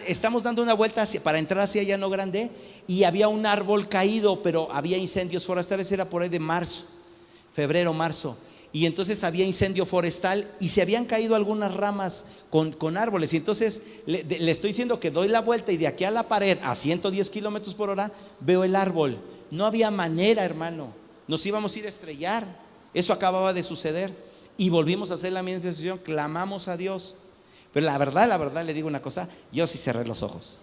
S1: Estamos dando una vuelta para entrar hacia Llano Grande y había un árbol caído, pero había incendios forestales. Era por ahí de marzo, febrero, marzo. Y entonces había incendio forestal y se habían caído algunas ramas con árboles. Y entonces le estoy diciendo que doy la vuelta y de aquí a la pared, a 110 kilómetros por hora, veo el árbol. No había manera, hermano. Nos íbamos a ir a estrellar. Eso acababa de suceder. Y volvimos a hacer la misma decisión. Clamamos a Dios. Pero la verdad, le digo una cosa: yo sí cerré los ojos.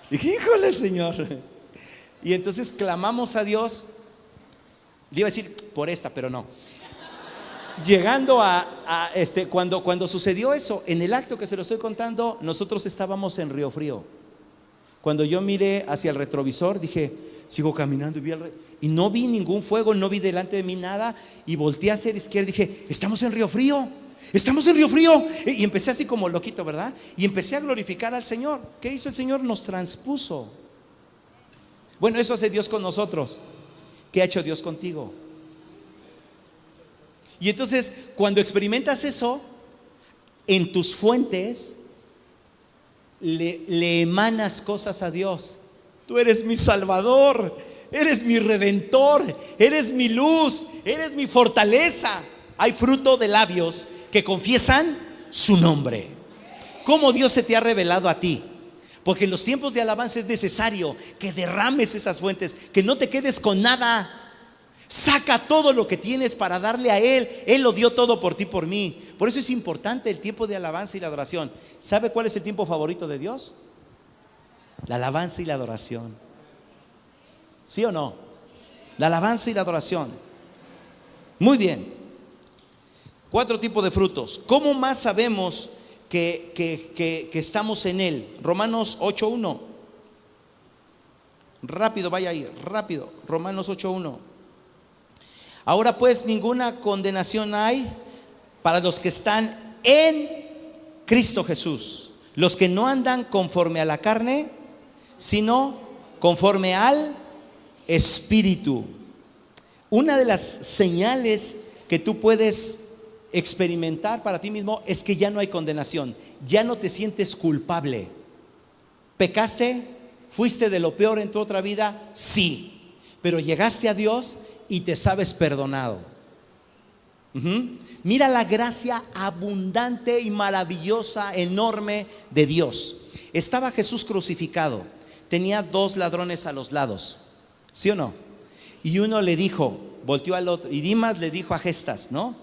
S1: Dije: híjole, Señor. Y entonces clamamos a Dios. Le iba a decir por esta, pero no. Llegando cuando sucedió eso, en el acto que se lo estoy contando, nosotros estábamos en Río Frío. Cuando yo miré hacia el retrovisor, dije: sigo caminando y no vi ningún fuego, no vi delante de mí nada. Y volteé hacia la izquierda y dije: estamos en Río Frío. Estamos en Río Frío. Y empecé así como loquito, ¿verdad? Y empecé a glorificar al Señor. ¿Qué hizo el Señor? Nos transpuso. Bueno, eso hace Dios con nosotros. ¿Qué ha hecho Dios contigo? Y entonces, cuando experimentas eso, en tus fuentes le emanas cosas a Dios. Tú eres mi Salvador, eres mi Redentor, eres mi luz, eres mi fortaleza. Hay fruto de labios que confiesan su nombre. ¿Cómo Dios se te ha revelado a ti? Porque en los tiempos de alabanza es necesario que derrames esas fuentes, que no te quedes con nada. Saca todo lo que tienes para darle a Él. Él lo dio todo por ti, por mí. Por eso es importante el tiempo de alabanza y la adoración. ¿Sabe cuál es el tiempo favorito de Dios? La alabanza y la adoración. ¿Sí o no? La alabanza y la adoración. Muy bien. 4 tipos de frutos. ¿Cómo más sabemos que estamos en Él? Romanos 8:1. Rápido, vaya ahí, rápido. Romanos 8:1. Ahora pues ninguna condenación hay para los que están en Cristo Jesús, los que no andan conforme a la carne, sino conforme al Espíritu. Una de las señales que tú puedes experimentar para ti mismo es que ya no hay condenación, ya no te sientes culpable. ¿Pecaste? ¿Fuiste de lo peor en tu otra vida? Sí, pero llegaste a Dios y te sabes perdonado. Mira la gracia abundante y maravillosa, enorme de Dios. Estaba Jesús crucificado, tenía 2 ladrones a los lados, ¿sí o no? Y uno le dijo, volteó al otro, y Dimas le dijo a Gestas, ¿no?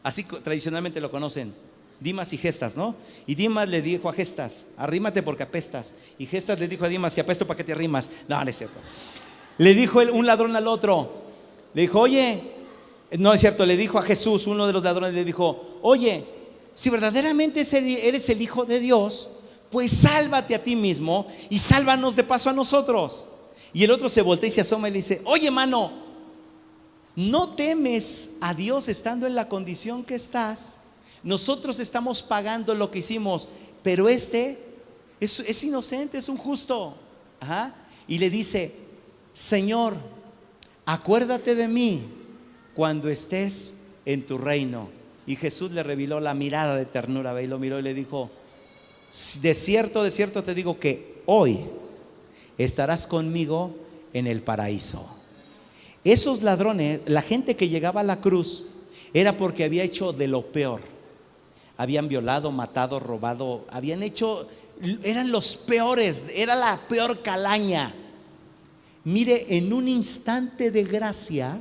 S1: Así tradicionalmente lo conocen, Dimas y Gestas, ¿no? Y Dimas le dijo a Gestas, arrímate porque apestas. Y Gestas le dijo a Dimas, si apesto, ¿para qué te arrimas? No, no es cierto. Le dijo un ladrón al otro, le dijo, oye, no es cierto, le dijo a Jesús, uno de los ladrones le dijo, oye, si verdaderamente eres el Hijo de Dios, pues sálvate a ti mismo y sálvanos de paso a nosotros. Y el otro se voltea y se asoma y le dice, oye, mano, ¿no temes a Dios estando en la condición que estás? Nosotros estamos pagando lo que hicimos, pero este es inocente, es un justo. Y le dice, Señor, acuérdate de mí cuando estés en tu reino. Y Jesús le reveló la mirada de ternura, y lo miró y le dijo, de cierto te digo que hoy estarás conmigo en el paraíso. Esos ladrones, la gente que llegaba a la cruz, era porque había hecho de lo peor. Habían violado, matado, robado, habían hecho, eran los peores, era la peor calaña. Mire, en un instante de gracia,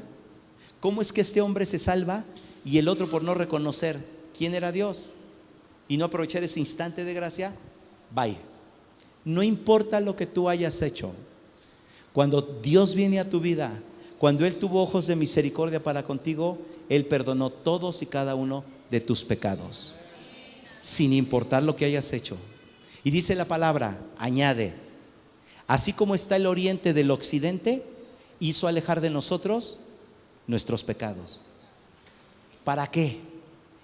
S1: ¿cómo es que este hombre se salva? Y el otro, por no reconocer quién era Dios y no aprovechar ese instante de gracia, vaya. No importa lo que tú hayas hecho, cuando Dios viene a tu vida, cuando Él tuvo ojos de misericordia para contigo, Él perdonó todos y cada uno de tus pecados, sin importar lo que hayas hecho. Y dice la palabra, añade, así como está el oriente del occidente, hizo alejar de nosotros nuestros pecados. ¿Para qué?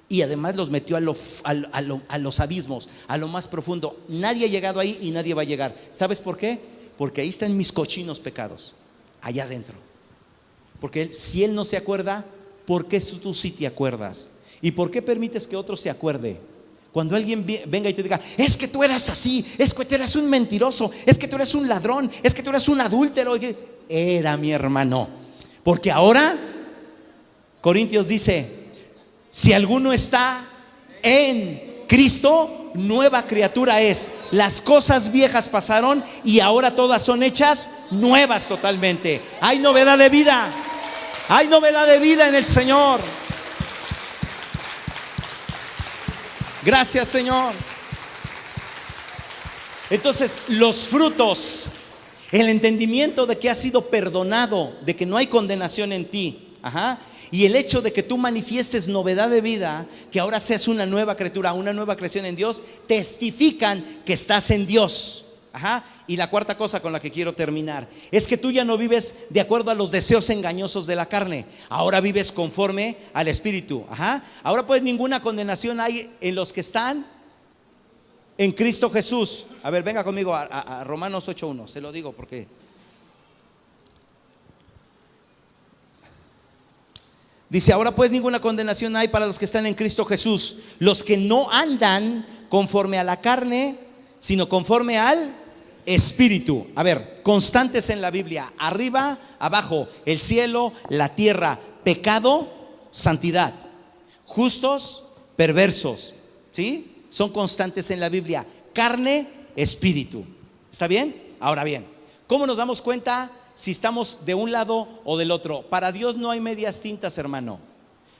S1: Y además los metió a los abismos, a lo más profundo. Nadie ha llegado ahí y nadie va a llegar. ¿Sabes por qué? Porque ahí están mis cochinos pecados, allá adentro. Porque si Él no se acuerda, ¿por qué tú sí te acuerdas? ¿Y por qué permites que otro se acuerde? Cuando alguien venga y te diga, es que tú eras así, es que tú eres un mentiroso, es que tú eres un ladrón, es que tú eres un adúltero. Era mi hermano. Porque ahora, Corintios dice, si alguno está en Cristo, nueva criatura es. Las cosas viejas pasaron y ahora todas son hechas nuevas totalmente. Hay novedad de vida. Hay novedad de vida en el Señor. Gracias, Señor. Entonces, los frutos, el entendimiento de que has sido perdonado, de que no hay condenación en ti, y el hecho de que tú manifiestes novedad de vida, que ahora seas una nueva criatura, una nueva creación en Dios, testifican que estás en Dios. Y la cuarta cosa con la que quiero terminar es que tú ya no vives de acuerdo a los deseos engañosos de la carne, ahora vives conforme al Espíritu. Ahora pues ninguna condenación hay en los que están en Cristo Jesús. A ver, venga conmigo a Romanos 8:1, se lo digo porque dice, ahora pues ninguna condenación hay para los que están en Cristo Jesús, los que no andan conforme a la carne, sino conforme al Espíritu. A ver, constantes en la Biblia, arriba, abajo, el cielo, la tierra, pecado, santidad, justos, perversos, ¿sí? Son constantes en la Biblia, carne, espíritu. ¿Está bien? Ahora bien, ¿cómo nos damos cuenta si estamos de un lado o del otro? Para Dios no hay medias tintas, hermano.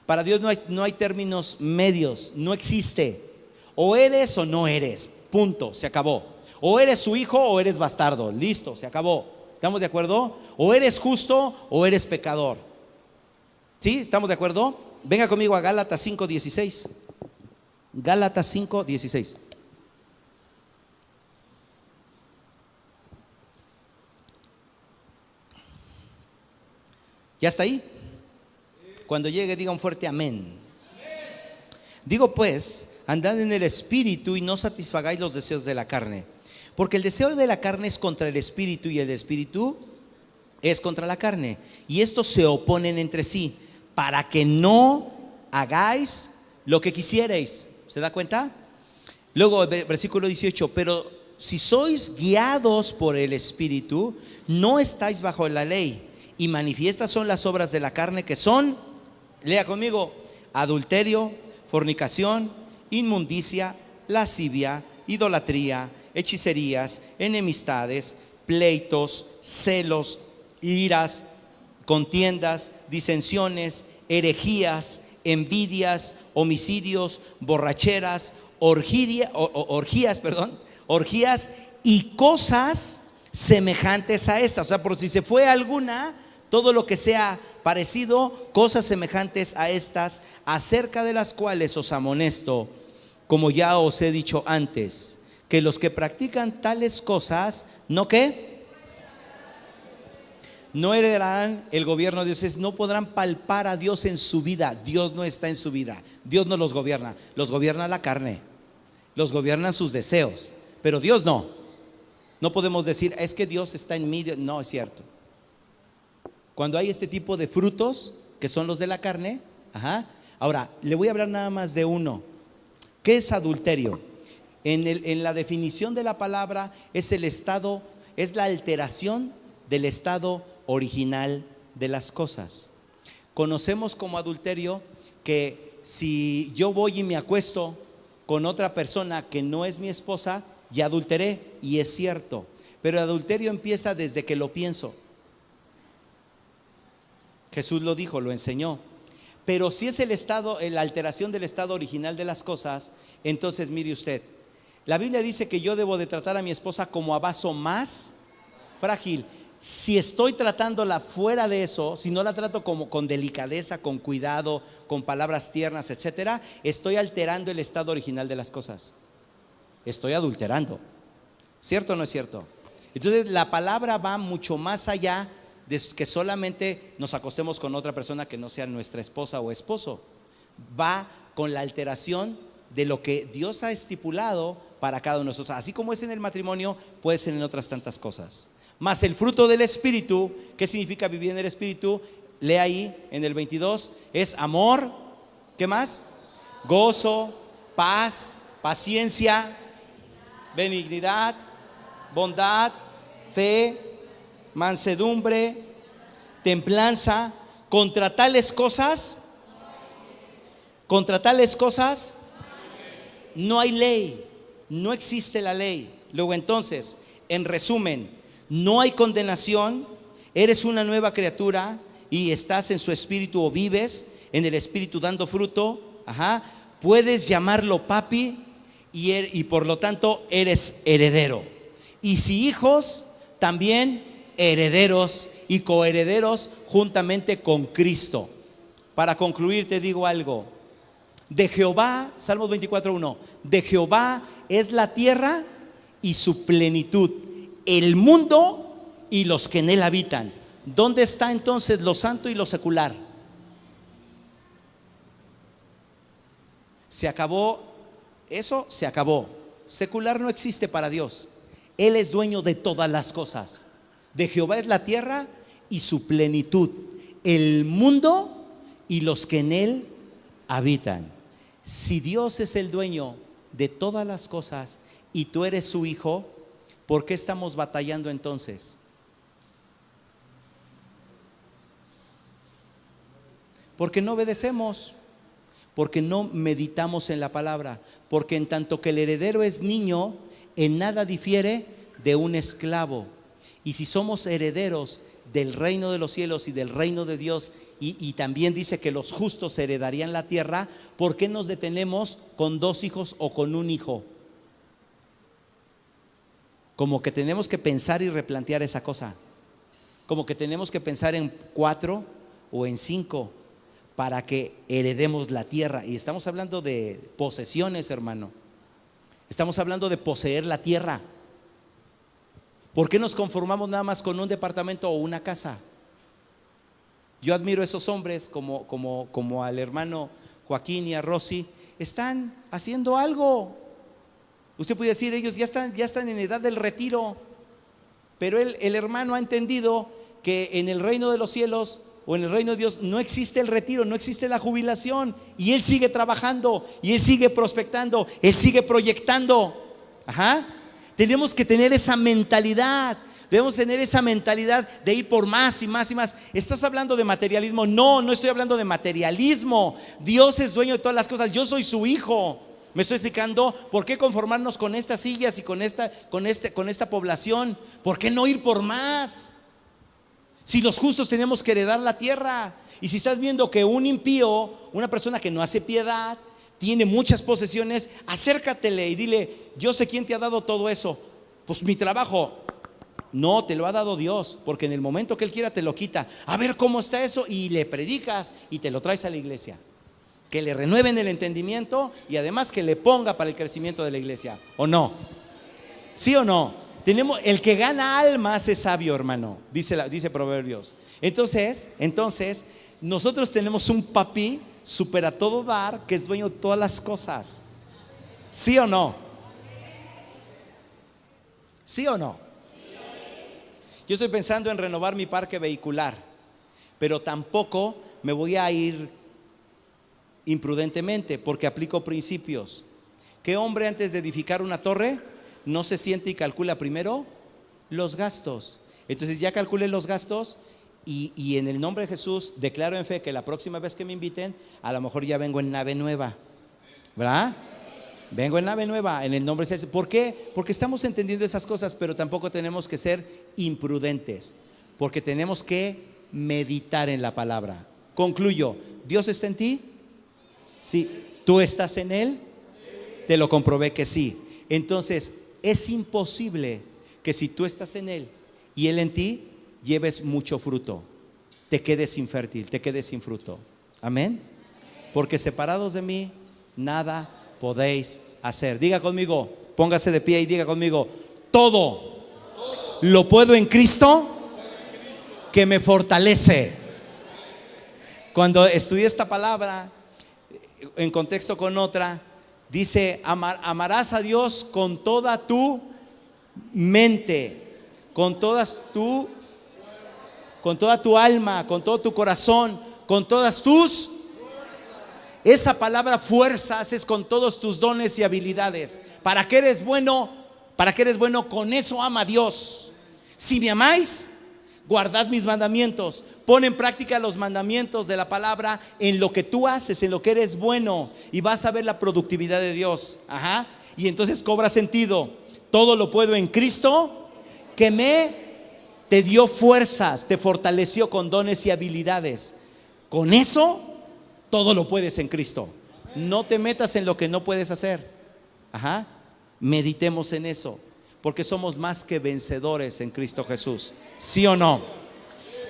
S1: Para Dios no hay términos medios, no existe. O eres o no eres, punto, se acabó. O eres su hijo o eres bastardo, listo, se acabó. ¿Estamos de acuerdo? O eres justo o eres pecador. ¿Sí? ¿Estamos de acuerdo? Venga conmigo a Gálatas 5:16. Gálatas 5:16. ¿Ya está ahí? Cuando llegue diga un fuerte amén. Digo pues, andad en el espíritu y no satisfagáis los deseos de la carne, porque el deseo de la carne es contra el espíritu y el espíritu es contra la carne, y estos se oponen entre sí, para que no hagáis lo que quisierais. ¿Se da cuenta? Luego versículo 18, pero si sois guiados por el espíritu, no estáis bajo la ley. Y manifiestas son las obras de la carne, que son, lea conmigo: adulterio, fornicación, inmundicia, lascivia, idolatría, hechicerías, enemistades, pleitos, celos, iras, contiendas, disensiones, herejías, envidias, homicidios, borracheras, orgías y cosas semejantes a estas. O sea, por si se fue alguna, todo lo que sea parecido, cosas semejantes a estas, acerca de las cuales os amonesto, como ya os he dicho antes, que los que practican tales cosas, ¿no qué? No heredarán el gobierno de Dios. No podrán palpar a Dios en su vida. Dios no está en su vida. Dios no los gobierna la carne, los gobiernan sus deseos, pero Dios no. No podemos decir, es que Dios está en mí. No es cierto. Cuando hay este tipo de frutos, que son los de la carne, ahora le voy a hablar nada más de uno. ¿Qué es adulterio? En la definición de la palabra es el estado, es la alteración del estado original de las cosas. Conocemos como adulterio que si yo voy y me acuesto con otra persona que no es mi esposa, ya adulteré, y es cierto. Pero el adulterio empieza desde que lo pienso. Jesús lo dijo, lo enseñó. Pero si es el estado, la alteración del estado original de las cosas, entonces mire usted, la Biblia dice que yo debo de tratar a mi esposa como a vaso más frágil. Si estoy tratándola fuera de eso, si no la trato como con delicadeza, con cuidado, con palabras tiernas, etcétera, estoy alterando el estado original de las cosas. Estoy adulterando. ¿Cierto o no es cierto? Entonces la palabra va mucho más allá de que solamente nos acostemos con otra persona que no sea nuestra esposa o esposo. Va con la alteración de lo que Dios ha estipulado para cada uno de nosotros. Así como es en el matrimonio, puede ser en otras tantas cosas. Más el fruto del Espíritu. ¿Qué significa vivir en el Espíritu? Lee ahí en el 22. Es amor. ¿Qué más? Gozo, paz, paciencia, benignidad, bondad, fe, mansedumbre, templanza. Contra tales cosas no hay ley. No existe la ley. Luego entonces, en resumen, no hay condenación. Eres una nueva criatura y estás en su espíritu, o vives en el espíritu dando fruto. Puedes llamarlo papi y por lo tanto eres heredero. Y si hijos, también herederos y coherederos juntamente con Cristo. Para concluir te digo algo. De Jehová, Salmos 24:1, de Jehová es la tierra y su plenitud, el mundo y los que en él habitan. ¿Dónde está entonces lo santo y lo secular? Se acabó, eso se acabó. Secular no existe para Dios. Él es dueño de todas las cosas. De Jehová es la tierra y su plenitud, el mundo y los que en él habitan. Si Dios es el dueño de todas las cosas y tú eres su hijo, ¿por qué estamos batallando entonces? Porque no obedecemos, porque no meditamos en la palabra, porque en tanto que el heredero es niño, en nada difiere de un esclavo. Y si somos herederos del reino de los cielos y del reino de Dios, y también dice que los justos heredarían la tierra, ¿por qué nos detenemos con 2 hijos o con un hijo? Como que tenemos que pensar y replantear esa cosa. Como que tenemos que pensar en 4 o en 5. para que heredemos la tierra. Y estamos hablando de posesiones, hermano. Estamos hablando de poseer la tierra. ¿Por qué nos conformamos nada más con un departamento o una casa? Yo admiro a esos hombres como al hermano Joaquín y a Rosy. Están haciendo algo. Usted puede decir, ellos ya están en edad del retiro. Pero el hermano ha entendido que en el reino de los cielos o en el reino de Dios no existe el retiro, no existe la jubilación. Y él sigue trabajando, y él sigue prospectando, él sigue proyectando. Tenemos que tener esa mentalidad. Debemos tener esa mentalidad de ir por más y más y más. ¿Estás hablando de materialismo? No estoy hablando de materialismo. Dios es dueño de todas las cosas. Yo soy su hijo. ¿Me estoy explicando? ¿Por qué conformarnos con estas sillas y con esta población? ¿Por qué no ir por más? Si los justos tenemos que heredar la tierra. Y si estás viendo que un impío, una persona que no hace piedad, tiene muchas posesiones, acércatele y dile: yo sé quién te ha dado todo eso. Pues mi trabajo. No, te lo ha dado Dios, porque en el momento que Él quiera te lo quita. A ver cómo está eso, y le predicas y te lo traes a la iglesia. Que le renueven el entendimiento y además que le ponga para el crecimiento de la iglesia. ¿O no? ¿Sí o no? El que gana almas es sabio, hermano, dice Proverbios. Entonces, nosotros tenemos un papi super a todo dar, que es dueño de todas las cosas. ¿Sí o no? ¿Sí o no? Yo estoy pensando en renovar mi parque vehicular, pero tampoco me voy a ir imprudentemente, porque aplico principios. ¿Qué hombre antes de edificar una torre no se siente y calcula primero los gastos? Entonces ya calculé los gastos y en el nombre de Jesús declaro en fe que la próxima vez que me inviten, a lo mejor ya vengo en nave nueva, ¿verdad? Vengo en nave nueva en el nombre de Jesús. ¿Por qué? Porque estamos entendiendo esas cosas, pero tampoco tenemos que ser imprudentes, porque tenemos que meditar en la palabra. Concluyo: ¿Dios está en ti? Sí. ¿Tú estás en Él? Te lo comprobé que sí. Entonces es imposible que si tú estás en Él y Él en ti, lleves mucho fruto, te quedes infértil, te quedes sin fruto. Amén. Porque separados de mí nada podéis hacer. Diga conmigo, póngase de pie y diga conmigo: todo lo puedo en Cristo que me fortalece. Cuando estudié esta palabra en contexto con otra, dice: amarás a Dios con toda tu mente, con toda tu alma, con todo tu corazón, con todas tus. Esa palabra fuerzas es con todos tus dones y habilidades. ¿Para qué eres bueno? Con eso ama a Dios. Si me amáis, guardad mis mandamientos. Pon en práctica los mandamientos de la palabra en lo que tú haces, en lo que eres bueno, y vas a ver la productividad de Dios. Y entonces cobra sentido. Todo lo puedo en Cristo que te dio fuerzas, te fortaleció con dones y habilidades. Con eso todo lo puedes en Cristo. No te metas en lo que no puedes hacer. Meditemos en eso, porque somos más que vencedores en Cristo Jesús. ¿Sí o no?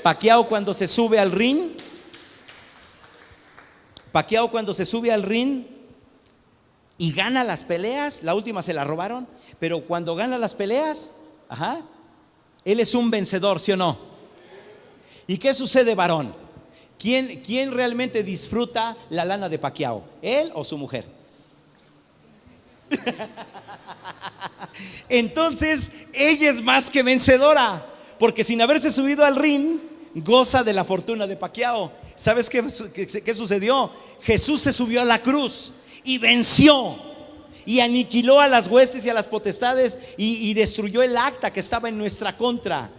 S1: Pacquiao cuando se sube al ring y gana las peleas, la última se la robaron, pero cuando gana las peleas, él es un vencedor, ¿sí o no? ¿Y qué sucede, varón? ¿Quién realmente disfruta la lana de Pacquiao? ¿Él o su mujer? Entonces ella es más que vencedora, porque sin haberse subido al ring goza de la fortuna de Pacquiao. ¿Sabes qué sucedió? Jesús se subió a la cruz y venció y aniquiló a las huestes y a las potestades y destruyó el acta que estaba en nuestra contra.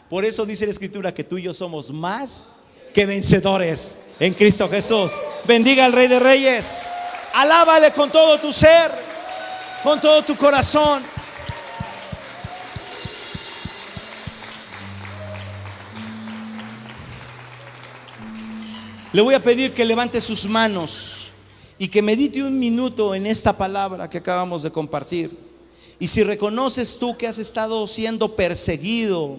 S1: Por eso dice la Escritura que tú y yo somos más que vencedores en Cristo Jesús. Bendiga al Rey de Reyes, alábale con todo tu ser, con todo tu corazón. Le voy a pedir que levante sus manos y que medite un minuto en esta palabra que acabamos de compartir. Y si reconoces tú que has estado siendo perseguido